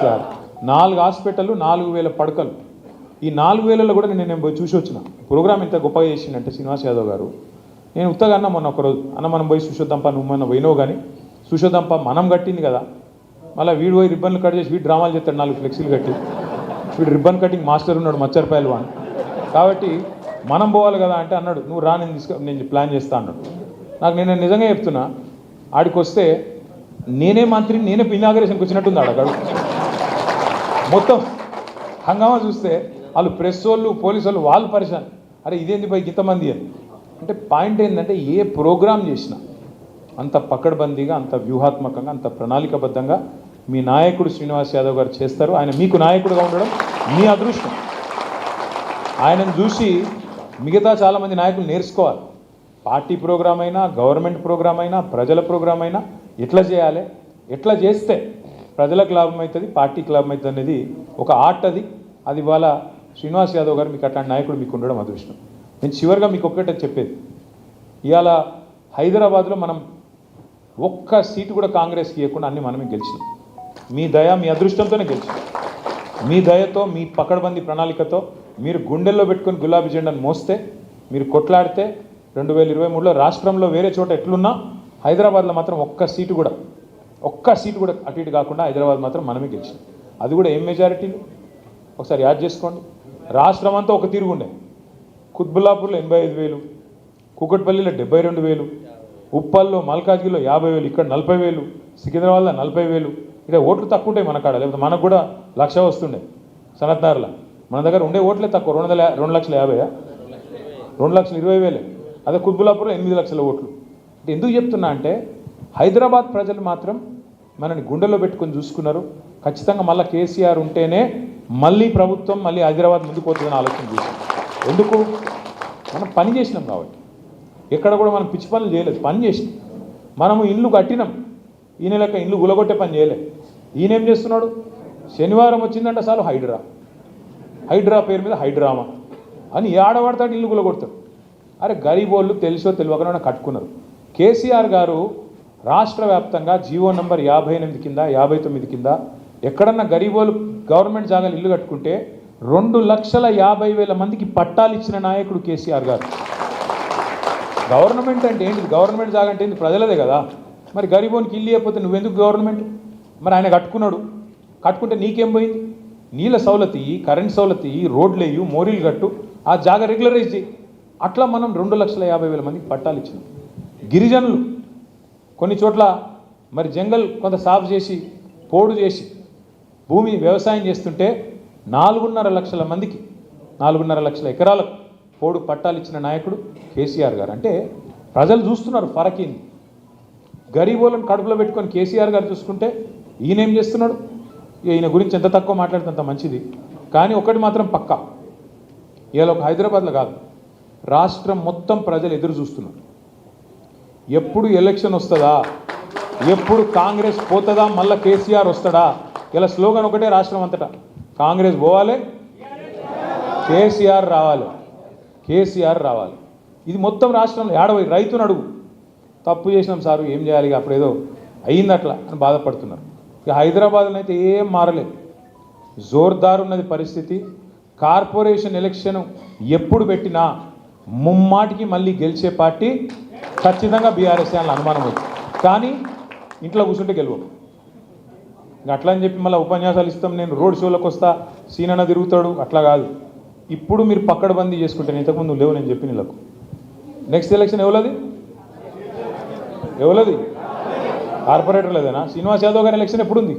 Sir 4 హాస్పిటళ్ళు 4000 పడకలు. ఈ 4000లో కూడా నేను పోయి చూసి వచ్చిన. ప్రోగ్రామ్ ఎంత గొప్పగా చేసిందంటే శ్రీనివాస్ యాదవ్ గారు, నేను ఉత్తగా అన్న మొన్న ఒకరోజు అన్న మనం పోయి చూసొద్దాంపా, నువ్వు మొన్న పోయినావు కానీ చూసొద్దాంపా, మనం కట్టింది కదా, మళ్ళీ వీడు పోయి రిబ్బన్లు కట్ చేసి వీడు డ్రామాలు చేస్తాడు 4 ఫ్లెక్సీలు కట్టి, వీడు రిబ్బన్ కటింగ్ మాస్టర్ ఉన్నాడు మచ్చర్పాయలు వాడు, కాబట్టి మనం పోవాలి కదా అంటే అన్నాడు నువ్వు రా, నేను ప్లాన్ చేస్తా అన్నాడు. నాకు నేను నిజంగా చెప్తున్నా, ఆడికి వస్తే నేనే మంత్రిని నేనే ఇనాగరేషన్కి వచ్చినట్టుంది. ఆడగాడు మొత్తం హంగామా చూస్తే వాళ్ళు ప్రెస్ వాళ్ళు పోలీసు వాళ్ళు వాళ్ళు పరిశాన్, అరే ఇదేంది పైకి ఇంతమంది అని. అంటే పాయింట్ ఏంటంటే ఏ ప్రోగ్రామ్ చేసినా అంత పకడ్బందీగా, అంత వ్యూహాత్మకంగా, అంత ప్రణాళికబద్ధంగా మీ నాయకుడు శ్రీనివాస్ యాదవ్ గారు చేస్తారు. ఆయన మీకు నాయకుడిగా ఉండడం మీ అదృష్టం. ఆయనను చూసి మిగతా చాలామంది నాయకులు నేర్చుకోవాలి. పార్టీ ప్రోగ్రామ్ అయినా, గవర్నమెంట్ ప్రోగ్రామ్ అయినా, ప్రజల ప్రోగ్రామ్ అయినా ఎట్లా చేయాలి, ఎట్లా చేస్తే ప్రజలకు లాభం అవుతుంది, పార్టీకి లాభం అవుతుంది అనేది ఒక ఆర్ట్. అది ఇవాళ శ్రీనివాస్ యాదవ్ గారు మీకు అట్లాంటి నాయకుడు మీకు ఉండడం అదృష్టం. నేను చివరిగా మీకు ఒక్కటే చెప్పేది, ఇవాళ హైదరాబాద్లో మనం ఒక్క సీటు కూడా కాంగ్రెస్కి ఇవ్వకుండా అన్ని మనమే గెలిచినాం. మీ దయ, మీ అదృష్టంతోనే గెలిచినాం. మీ దయతో, మీ పకడ్బందీ ప్రణాళికతో మీరు గుండెల్లో పెట్టుకొని గులాబీ జెండాను మోస్తే, మీరు కొట్లాడితే 2023లో రాష్ట్రంలో వేరే చోట ఎట్లున్నా హైదరాబాద్లో మాత్రం ఒక్క సీటు కూడా అటు ఇటు కాకుండా హైదరాబాద్ మాత్రం మనమే గెలిచినాం. అది కూడా ఏం మెజారిటీలు ఒకసారి యాడ్ చేసుకోండి. రాష్ట్రం అంతా ఒక తిరుగుండే. కుత్బుల్లాపూర్లో 85,000, కూకట్పల్లిలో 72,000, ఉప్పల్లో మల్కాజ్గిరిలో 50,000, ఇక్కడ 40,000, సికింద్రాబాద్లో 40,000. ఇక్కడ ఓట్లు తక్కువ ఉంటాయి మన కాడ, లేకపోతే మనకు కూడా 1,00,000 వస్తుండే సనత్నగర్లో. మన దగ్గర ఉండే ఓట్లే తక్కువ, 2,50,000, 2,20,000. అదే కుత్బుల్లాపూర్లో 8 లక్షల ఓట్లు. అంటే ఎందుకు చెప్తున్నా అంటే హైదరాబాద్ ప్రజలు మాత్రం మనని గుండెల్లో పెట్టుకొని చూసుకున్నారు. ఖచ్చితంగా మళ్ళీ కేసీఆర్ ఉంటేనే మళ్ళీ ప్రభుత్వం మళ్ళీ హైదరాబాద్ ముందుకు పోతుందని ఆలోచన చేశాం. ఎందుకు? మనం పని చేసినాం కాబట్టి. ఎక్కడ కూడా మనం పిచ్చి పనులు చేయలేదు, పని చేసినాం. మనము ఇల్లు కట్టినాం, ఈయన లెక్క ఇల్లు గులగొట్టే పని చేయలేదు. ఈయన ఏం చేస్తున్నాడు? శనివారం వచ్చిందంటే చాలు హైడ్రా పేరు మీద హైడ్రామా అని ఆడవాడతాడు, ఇల్లు గులగొడతాడు. అరే గరీబోళ్ళు తెలుసో తెలియకుండా కట్టుకున్నారు. కేసీఆర్ గారు రాష్ట్ర వ్యాప్తంగా జీవో నంబర్ 58 కింద 59 కింద ఎక్కడన్నా గరీబోళ్ళు గవర్నమెంట్ జాగాలు ఇల్లు కట్టుకుంటే 2,50,000 మందికి పట్టాలు ఇచ్చిన నాయకుడు కేసీఆర్ గారు. గవర్నమెంట్ అంటే ఏంటి? గవర్నమెంట్ జాగా అంటే ఏంటి? ప్రజలదే కదా. మరి గరీబోనికి ఇల్లు ఇవ్వకపోతే నువ్వెందుకు గవర్నమెంట్? మరి ఆయన కట్టుకున్నాడు, కట్టుకుంటే నీకేం పోయింది? నీళ్ళ సౌలతి, కరెంట్ సౌలతి, రోడ్లు వేయు, మోరీలు కట్టు, ఆ జాగా రెగ్యులరైజ్ చేయి. అట్లా మనం 2,50,000 మందికి పట్టాలు ఇచ్చినాం. గిరిజనులు కొన్ని చోట్ల మరి జంగల్ కొంత సాఫ్ చేసి పోడు చేసి భూమి వ్యవసాయం చేస్తుంటే 4.5 లక్షల మందికి 4.5 లక్షల ఎకరాలకు పోడు పట్టాలు ఇచ్చిన నాయకుడు కేసీఆర్ గారు. అంటే ప్రజలు చూస్తున్నారు ఫరకీని. గరీబోళ్ళను కడుపులో పెట్టుకొని కేసీఆర్ గారు చూసుకుంటే ఈయన ఏం చేస్తున్నాడు? ఈయన గురించి ఎంత తక్కువ మాట్లాడితే అంత మంచిది. కానీ ఒకటి మాత్రం పక్కా, ఇవాళ ఒక హైదరాబాద్లో కాదు, రాష్ట్రం మొత్తం ప్రజలు ఎదురు చూస్తున్నారు. ఎప్పుడు ఎలక్షన్ వస్తుందా, ఎప్పుడు కాంగ్రెస్ పోతుందా, మళ్ళీ కేసీఆర్ వస్తాడా? ఇలా స్లోగన్ ఒకటే రాష్ట్రం అంతటా, కాంగ్రెస్ పోవాలి, కేసీఆర్ రావాలి, కేసీఆర్ రావాలి. ఇది మొత్తం రాష్ట్రంలో ఏడవై రైతును అడుగు, తప్పు చేసినాం సారు ఏం చేయాలి, అప్పుడేదో అయ్యింది అట్లా అని బాధపడుతున్నారు. ఇక హైదరాబాద్లో అయితే ఏం మారలేదు, జోర్దార్ ఉన్నది పరిస్థితి. కార్పొరేషన్ ఎలక్షన్ ఎప్పుడు పెట్టినా ముమ్మాటికి మళ్ళీ గెలిచే పార్టీ ఖచ్చితంగా బీఆర్ఎస్ అని అనుమానం ఉంది. కానీ ఇంట్లో కూర్చుంటే గెలవదు. ఇంకా అట్లా అని చెప్పి మళ్ళీ ఉపన్యాసాలు ఇస్తాం, నేను రోడ్ షోలకు వస్తా, సీనన్న తిరుగుతాడు, అట్లా కాదు. ఇప్పుడు మీరు పక్కడబందీ చేసుకుంటే, ఇంతకుముందు లేవు నేను చెప్పిన వీళ్ళకు. నెక్స్ట్ ఎలక్షన్ ఎవరది? కార్పొరేటర్ లేదేనా? శ్రీనివాస్ యాదవ్ గారి ఎలక్షన్ ఎప్పుడు ఉంది?